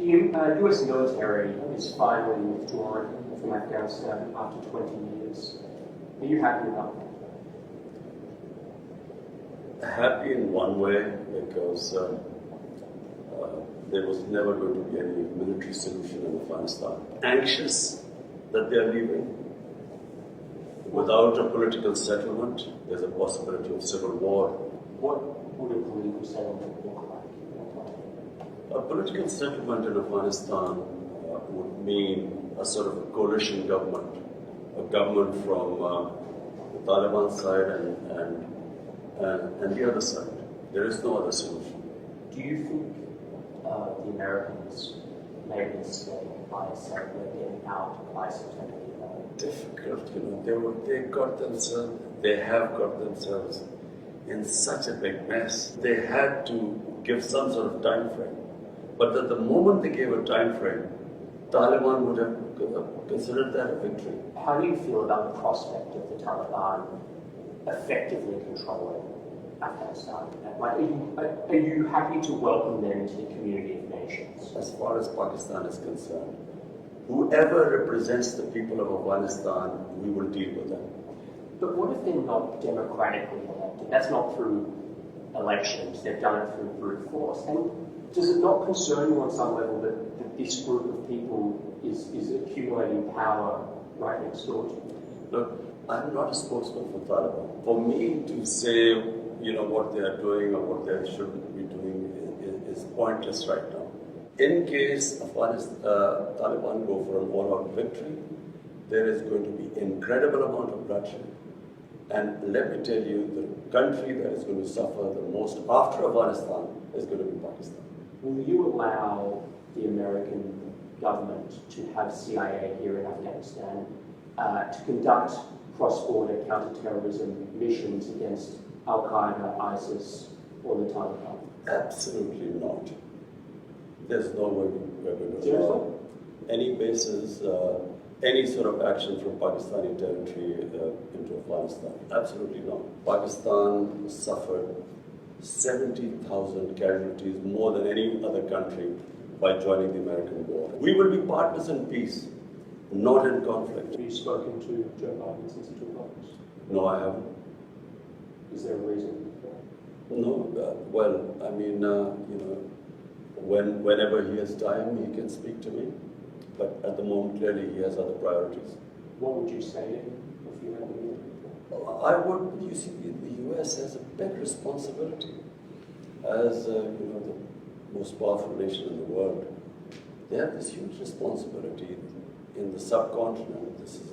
US military is finally withdrawn from Afghanistan after 20 years. Are you happy about that? Happy in one way because there was never going to be any military solution in Afghanistan. Anxious that they are leaving. Without a political settlement, there's a possibility of civil war. What would a political settlement look like? A political settlement in Afghanistan would mean a sort of a coalition government, a government from the Taliban side and the other side. There is no other solution. Do you think the Americans made a mistake by saying they're getting out by September 11th? Difficult, they have got themselves in such a big mess. They had to give some sort of time frame. But at the moment they gave a time frame, Taliban would have considered that a victory. How do you feel about the prospect of the Taliban effectively controlling Afghanistan? Like, are you happy to welcome them into the community of nations? As far as Pakistan is concerned, whoever represents the people of Afghanistan, we will deal with them. But what if they're not democratically elected? That's not through elections. They've done it through brute force. And does it not concern you on some level that this group of people is accumulating power right next door to you? Look, I'm not a spokesman for Taliban. For me to say, what they are doing or what they shouldn't be doing is pointless right now. In case Taliban go for an all-out victory, there is going to be incredible amount of bloodshed. And let me tell you, the country that is going to suffer the most after Afghanistan is going to be Pakistan. Will you allow the American government to have CIA here in Afghanistan to conduct cross-border counter-terrorism missions against Al-Qaeda, ISIS, or the Taliban? Absolutely not. There's no way we're going to Seriously? Any bases, any sort of action from Pakistani territory into Afghanistan. Absolutely not. Pakistan suffered 70,000 casualties, more than any other country, by joining the American war. We will be partners in peace, not in conflict. Have you spoken to Joe Biden since he took office? No, I haven't. Is there a reason for that? No, whenever he has time, he can speak to me. But at the moment, clearly, he has other priorities. What would you say to him if you had the meeting? You see, the US has a big responsibility as the most powerful nation in the world. They have this huge responsibility in the subcontinent. This is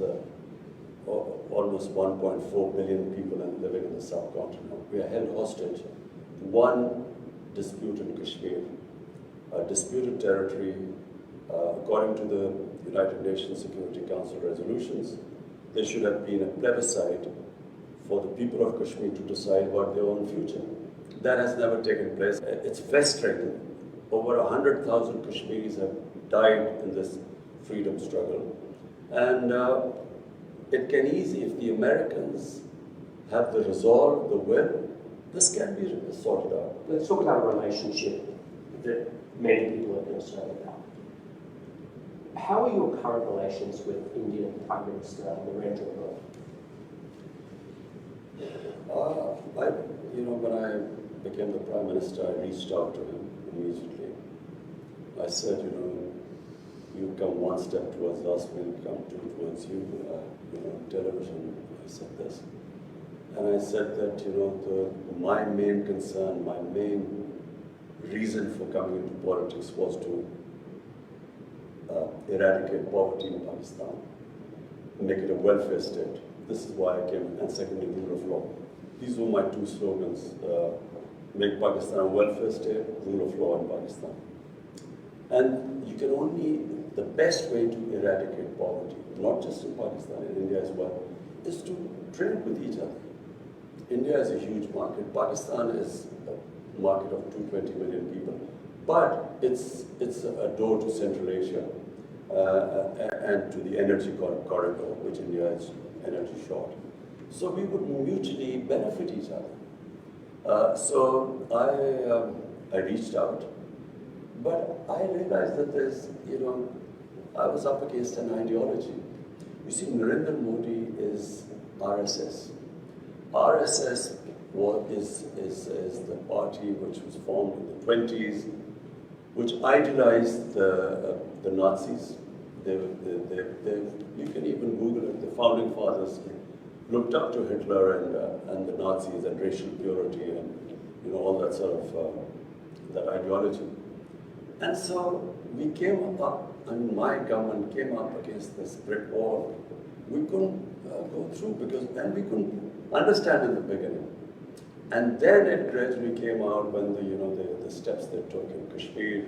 almost 1.4 billion people living in the subcontinent. We are held hostage to one dispute in Kashmir, a disputed territory. According to the United Nations Security Council resolutions, there should have been a plebiscite for the people of Kashmir to decide about their own future. That has never taken place. It's frustrating. Over 100,000 Kashmiris have died in this freedom struggle. And it can easily, if the Americans have the resolve, the will, this can be sorted out. Let's talk about a relationship that many people are concerned about. How are your current relations with Indian Prime Minister Narendra Modi? When I became the Prime Minister, I reached out to him immediately. I said, you come one step towards us, we'll come two towards you. Television, I said this. And I said that, my main concern, my main reason for coming into politics was to eradicate poverty in Pakistan, make it a welfare state. This is why I came, and secondly, rule of law. These were my two slogans, make Pakistan a welfare state, rule of law in Pakistan. And you can the best way to eradicate poverty, not just in Pakistan, in India as well, is to trade with each other. India is a huge market. Pakistan is a market of 220 million people. But it's a door to Central Asia and to the energy corridor, which India is energy short. So we would mutually benefit each other. So I reached out. But I realized that there's, I was up against an ideology. You see, Narendra Modi is RSS. RSS is the party which was formed in the 20s, which idolized the Nazis. You can even Google it. The founding fathers looked up to Hitler and the Nazis and racial purity and all that sort of that ideology. And so we came up, and my government came up against this brick wall. We couldn't go through and we couldn't understand in the beginning. And then it gradually came out when the steps they took in Kashmir.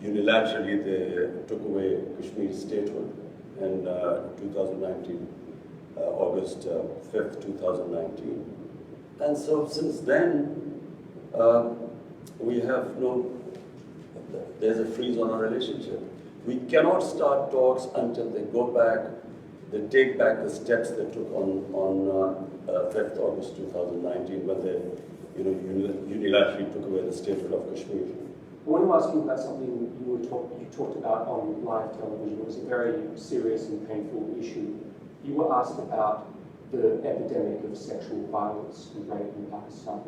Unilaterally, they took away Kashmir's statehood in 2019, August 5th, 2019. And so since then, we have there's a freeze on our relationship. We cannot start talks until they go back, they take back the steps they took on 5th August 2019 when they unilaterally took away the statehood of Kashmir. I want to ask you about something you talked about on live television. It was a very serious and painful issue. You were asked about the epidemic of sexual violence and rape in Pakistan.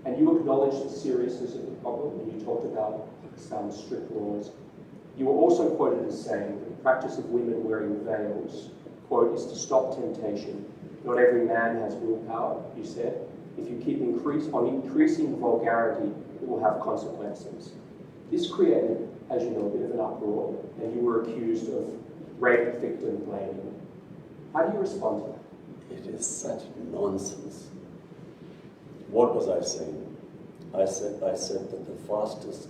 And you acknowledged the seriousness of the problem, and you talked about Pakistan's strict laws. You were also quoted as saying that the practice of women wearing veils, quote, is to stop temptation. Not every man has willpower, you said. If you keep increasing vulgarity, it will have consequences. This created, as you know, a bit of an uproar, and you were accused of rape victim blaming. How do you respond to that? It is such nonsense. What was I saying? I said that the fastest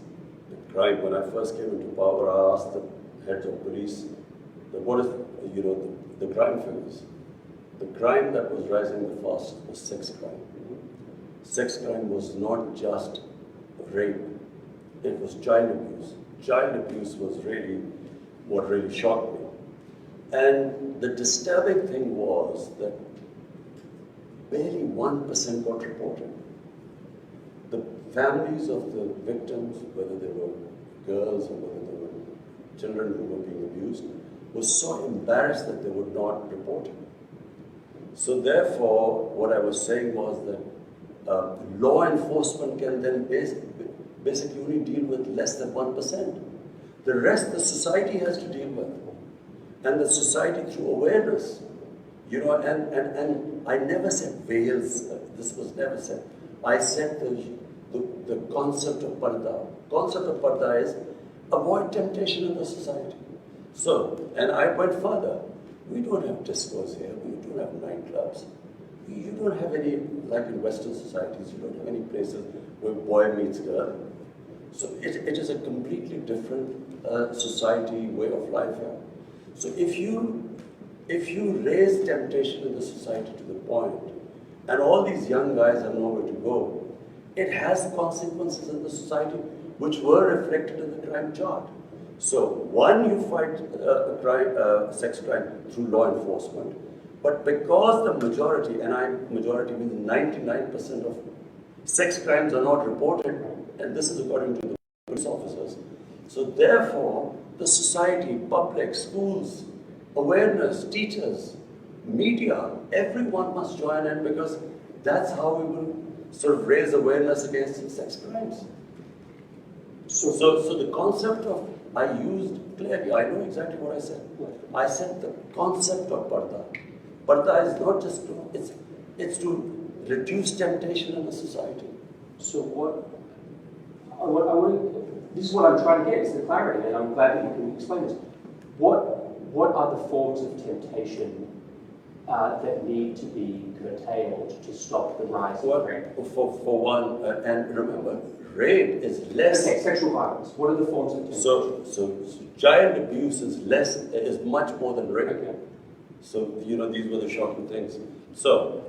crime, when I first came into power, I asked the heads of police, that what is, the crime figures. The crime that was rising the fastest was sex crime. Sex crime was not just rape, it was child abuse. Child abuse was really what really shocked me. And the disturbing thing was that barely 1% got reported. The families of the victims, whether they were girls or whether they were children who were being abused, were so embarrassed that they would not report it. So therefore, what I was saying was that law enforcement can then basically only deal with less than 1%. The rest the society has to deal with. And the society through awareness. And I never said veils, this was never said. I said the concept of parda. Concept of parda is avoid temptation in the society. So, and I went further. We don't have discos here, we don't have nightclubs. You don't have any, like in Western societies, you don't have any places where boy meets girl. So it is a completely different society, way of life here. So if you raise temptation in the society to the point, and all these young guys have nowhere to go, it has consequences in the society which were reflected in the crime chart. So one, you fight sex crime through law enforcement, but because the majority, and majority means 99% of sex crimes are not reported, and this is according to the police officers. So therefore, the society, public, schools, awareness, teachers, media, everyone must join in because that's how we will sort of raise awareness against sex crimes. So the concept of, I used clearly, I know exactly what I said. I said the concept of parda. Parda is not just it's to reduce temptation in the society. So this is what I'm trying to get, is the clarity, and I'm glad that you can explain this. What are the forms of temptation that need to be curtailed to stop the rise of rape? For one, and remember, rape is less. Okay, sexual violence. What are the forms of temptation? So child abuse is much more than rape. Okay. So these were the shocking things. So,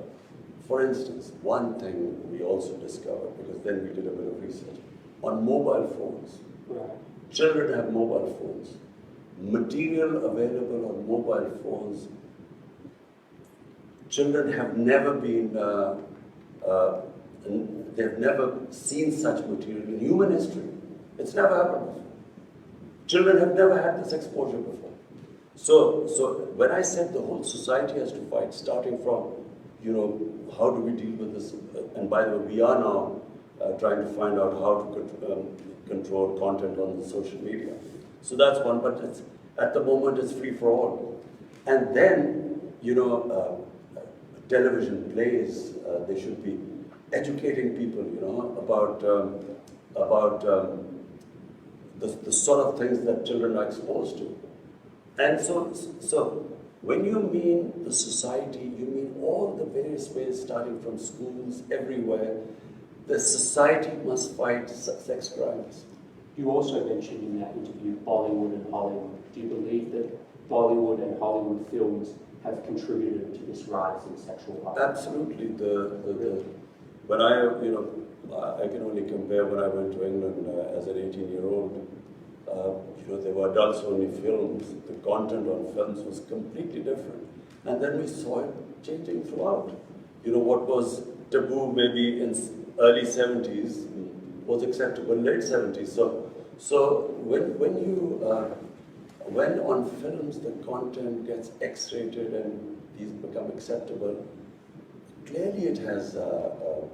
for instance, one thing we also discovered, because then we did a bit of research on mobile phones. Right. Children have mobile phones. Material available on mobile phones. Children have never been, they've never seen such material in human history. It's never happened before. Children have never had this exposure before. So when I said the whole society has to fight, starting from, how do we deal with this? And by the way, we are now trying to find out how to control content on the social media. So that's one, but at the moment it's free for all. And then, television plays, they should be educating people, about the sort of things that children are exposed to. And so when you mean the society, you mean all the various ways, starting from schools, everywhere. The society must fight sex crimes. You also mentioned in that interview Bollywood and Hollywood. Do you believe that Bollywood and Hollywood films have contributed to this rise in sexual violence? Absolutely. When I can only compare when I went to England as an 18-year-old. There were adults-only films. The content on films was completely different. And then we saw it changing throughout. What was taboo maybe in early 70s was acceptable in late 70s. So when on films the content gets X-rated and these become acceptable, clearly it has an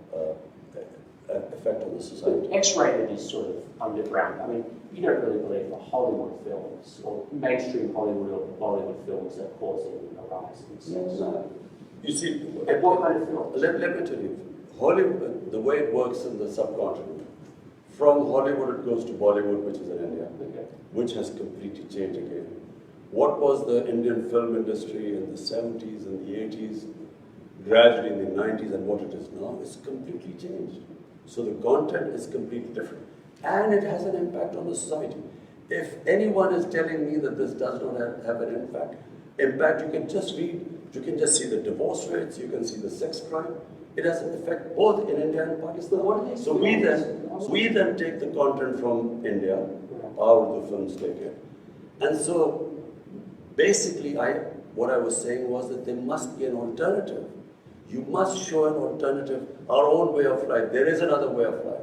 effect on the society. X-rated is sort of underground. I mean, you don't really believe the Hollywood films or mainstream Hollywood or Bollywood films are causing a rise in sex. No. You see, what kind of films? Let me tell you, Hollywood, the way it works in the subcontinent, from Hollywood it goes to Bollywood, which is in India, which has completely changed again. What was the Indian film industry in the 70s and the 80s, gradually in the 90s, and what it is now, is completely changed. So the content is completely different. And it has an impact on the society. If anyone is telling me that this does not have an impact, you can just read, you can just see the divorce rates, you can see the sex crime. It has an effect both in India and Pakistan. So we then take the content from India, out of the films take it. And so basically what I was saying was that there must be an alternative. You must show an alternative, our own way of life. There is another way of life.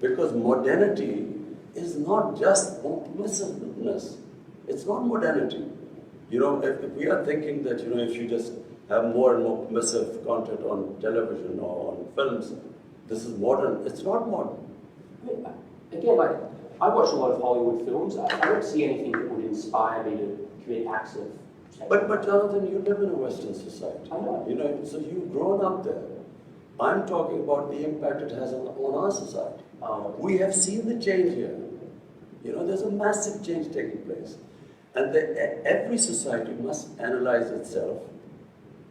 Because modernity is not just permissiveness. It's not modernity. If we are thinking that, if you just have more and more permissive content on television or on films, this is modern. It's not modern. Again, I watch a lot of Hollywood films. I don't see anything that would inspire me to commit acts of sex. But Jonathan, you live in a Western society. I know. So you've grown up there. I'm talking about the impact it has on our society. We have seen the change here. There's a massive change taking place. And every society must analyze itself.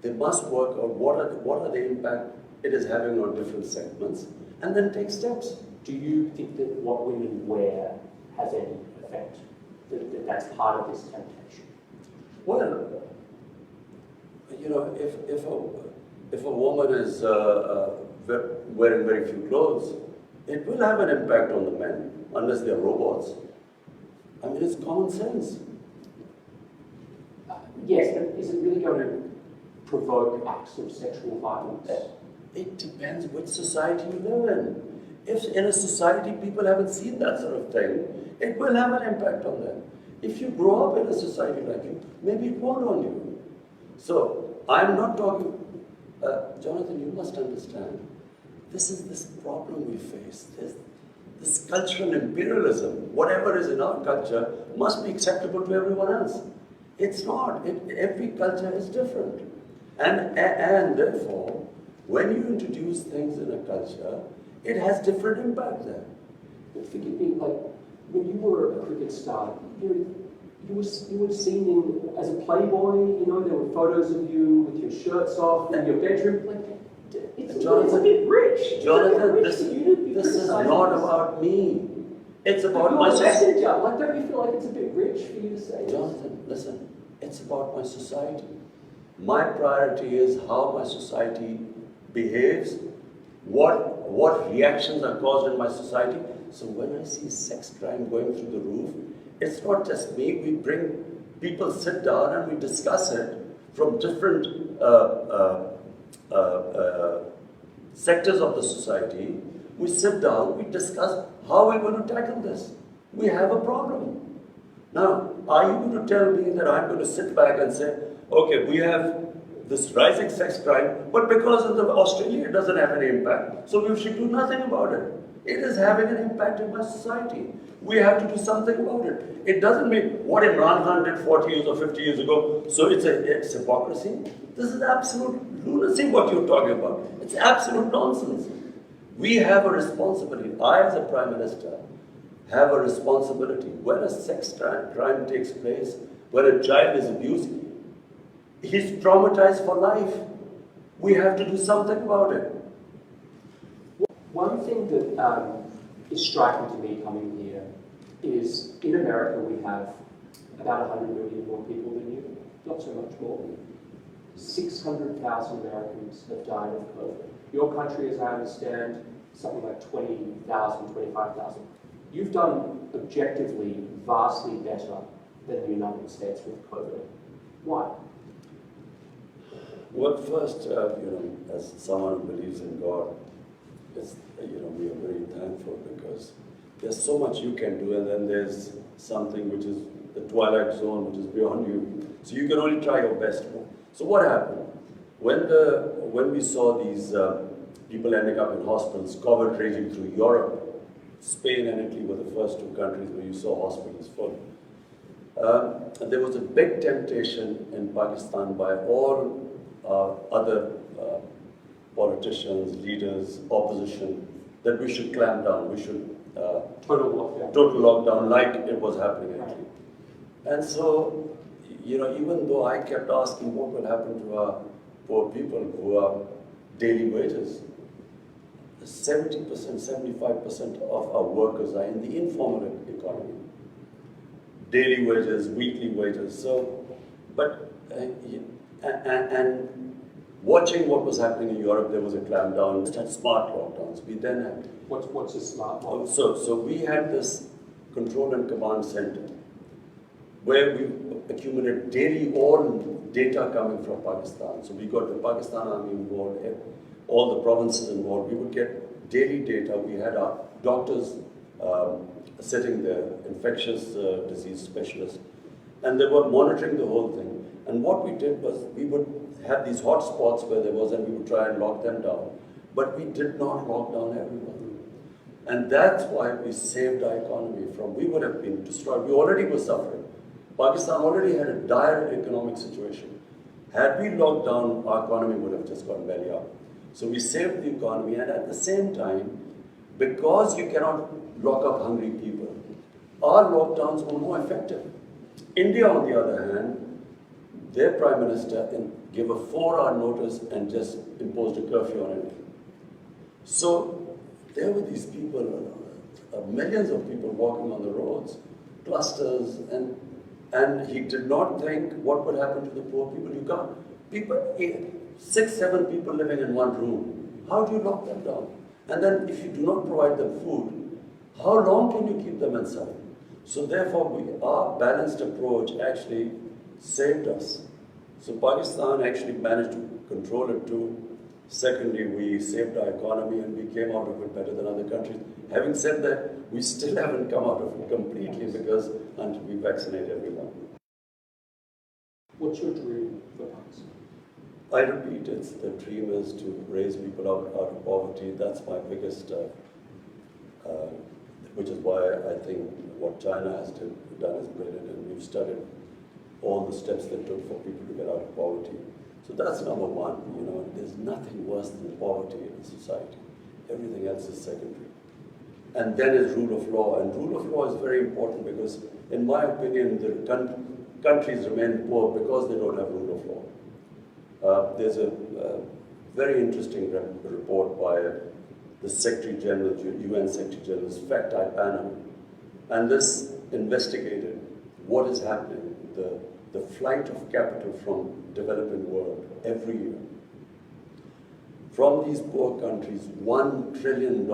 They must work out what are the impact it is having on different segments, and then take steps. Do you think that what women wear has any effect? That that's part of this temptation? Well, if a woman is wearing very few clothes, it will have an impact on the men, unless they're robots. I mean, it's common sense. Yes, but is it really going to provoke acts of sexual violence? It depends which society you live in. If in a society people haven't seen that sort of thing, it will have an impact on them. If you grow up in a society like you, maybe it won't on you. So, I'm not talking... Jonathan, you must understand, this is this problem we face. This cultural imperialism, whatever is in our culture, must be acceptable to everyone else. It's not. Every culture is different. And therefore, when you introduce things in a culture, it has different impact there. But forgive me, when you were a cricket star, you were seen as a playboy, there were photos of you with your shirts off in your bedroom. It's a bit rich. Jonathan, this is not about me. It's about my society. Don't you feel like it's a bit rich for you to say this? Jonathan, listen, it's about my society. My priority is how my society behaves, what reactions are caused in my society. So when I see sex crime going through the roof, it's not just me. We bring people, sit down and we discuss it from different sectors of the society. We sit down, we discuss how we're going to tackle this. We have a problem. Now, are you going to tell me that I'm going to sit back and say, okay, we have this rising sex crime, but because of Australia, it doesn't have any impact, so we should do nothing about it. It is having an impact in my society. We have to do something about it. It doesn't mean what Imran Khan did 40 years or 50 years ago, so it's hypocrisy. This is absolute lunacy what you're talking about. It's absolute nonsense. We have a responsibility. I, as a Prime Minister, have a responsibility. When a sex crime takes place, when a child is abused, he's traumatized for life. We have to do something about it. One thing that is striking to me coming here is in America we have about 100 million more people than you, not so much more. 600,000 Americans have died of COVID. Your country, as I understand, something like 20,000, 25,000. You've done objectively vastly better than the United States with COVID. Why? Well, first, as someone who believes in God, we are very thankful because there's so much you can do, and then there's something which is the twilight zone, which is beyond you. So you can only try your best. So what happened? When we saw these people ending up in hospitals, COVID raging through Europe, Spain and Italy were the first two countries where you saw hospitals full. There was a big temptation in Pakistan by all other politicians, leaders, opposition, that we should clamp down, we should total lockdown like it was happening in Italy. And so, even though I kept asking what will happen to our poor people who are daily wages, 70%, 75% of our workers are in the informal economy. Daily wages, weekly wages. So, and watching what was happening in Europe, there was a clampdown, smart lockdowns. We then had... What's a smart lockdown? So we had this control and command center where we accumulated daily all data coming from Pakistan. So we got the Pakistan Army involved, all the provinces involved. We would get daily data. We had our doctors sitting there, infectious disease specialists, and they were monitoring the whole thing. And what we did was we would have these hot spots where there was, and we would try and lock them down. But we did not lock down everyone. And that's why we saved our economy from, we would have been destroyed. We already were suffering. Pakistan already had a dire economic situation. Had we locked down, our economy would have just gone belly up. So we saved the economy, and at the same time, because you cannot lock up hungry people, our lockdowns were more effective. India, on the other hand, their Prime Minister gave a 4-hour notice and just imposed a curfew on it. So there were these people, millions of people walking on the roads, clusters, and he did not think what would happen to the poor people. You can't, 6, 7 people living in one room. How do you lock them down? And then if you do not provide them food, how long can you keep them inside? So therefore, our balanced approach actually saved us. So Pakistan actually managed to control it too. Secondly, we saved our economy and we came out of it better than other countries. Having said that, we still haven't come out of it completely because until we vaccinate everyone. What's your dream for Pakistan? I repeat, the dream is to raise people out of poverty. That's my biggest, which is why I think what China has done is brilliant, and we've studied all the steps they took for people to get out of poverty. So that's number one. There's nothing worse than poverty in a society. Everything else is secondary. And then is rule of law. And rule of law is very important because, in my opinion, the countries remain poor because they don't have rule of law. There's a very interesting report by the Secretary General, UN Secretary General's fact-eye panel. And this investigated what is happening, the flight of capital from developing world every year. From these poor countries, $1 trillion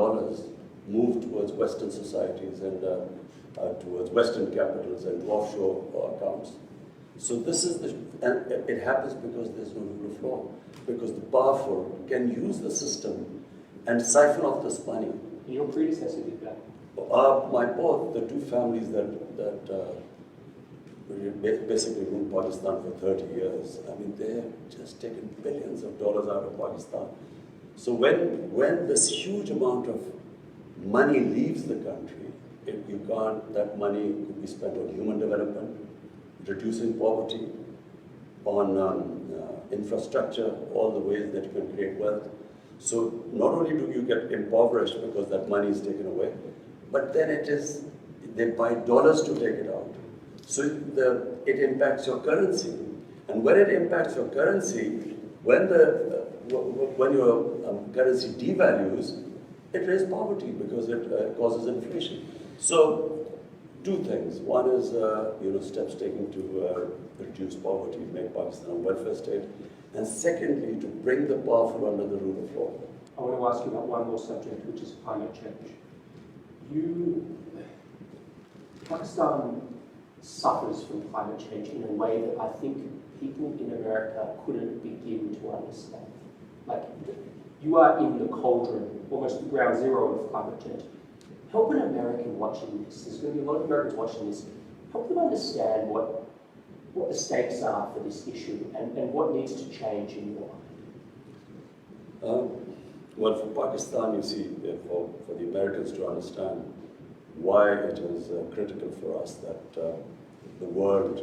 moved towards Western societies and towards Western capitals and to offshore accounts. So this is and it happens because there's no rule of law, because the powerful can use the system and siphon off this money. Your predecessor did that. The two families that basically ruled Pakistan for 30 years. I mean, they're just taken billions of dollars out of Pakistan. So when this huge amount of money leaves the country, that money could be spent on human development, reducing poverty, on infrastructure, all the ways that you can create wealth. So not only do you get impoverished because that money is taken away, but then they buy dollars to take it out. So it impacts your currency. And when it impacts your currency, when your currency devalues, it raises poverty because it causes inflation. So two things. One is steps taken to reduce poverty, make Pakistan a welfare state. And secondly, to bring the powerful under the rule of law. I want to ask you about one more subject, which is climate change. Pakistan suffers from climate change in a way that I think people in America couldn't begin to understand. Like, you are in the cauldron, almost the ground zero of climate change. Help an American watching this, there's going to be a lot of Americans watching this, help them understand what the stakes are for this issue and what needs to change in your mind. Well, for Pakistan, you see, for the Americans to understand why it is critical for us that the world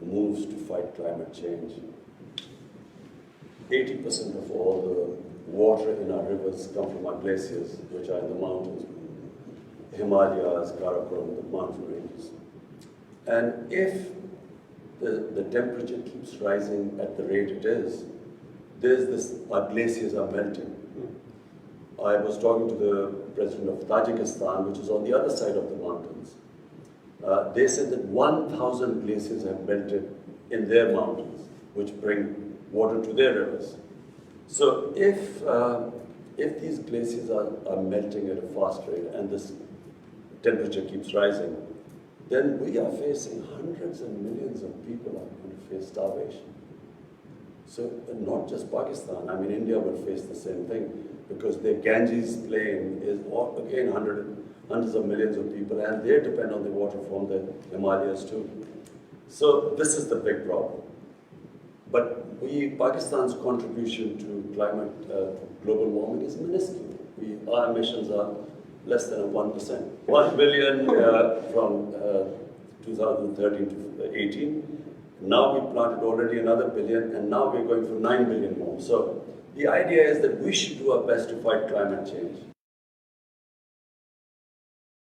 moves to fight climate change. 80% of all the water in our rivers come from our glaciers, which are in the mountains, Himalayas, Karakoram, the mountain ranges. And if the temperature keeps rising at the rate it is, our glaciers are melting. I was talking to the president of Tajikistan, which is on the other side of the mountains. They said that 1,000 glaciers have melted in their mountains, which bring water to their rivers. So if these glaciers are melting at a fast rate and this temperature keeps rising, then we are facing hundreds and millions of people are going to face starvation. So not just Pakistan, I mean India will face the same thing because their Ganges plain is again hundreds of millions of people and they depend on the water from the Himalayas too. So this is the big problem. But Pakistan's contribution to global warming is minuscule. Our emissions are less than 1%. 1 billion from 2013 to 18. Now we planted already another billion, and now we're going for 9 billion more. So the idea is that we should do our best to fight climate change.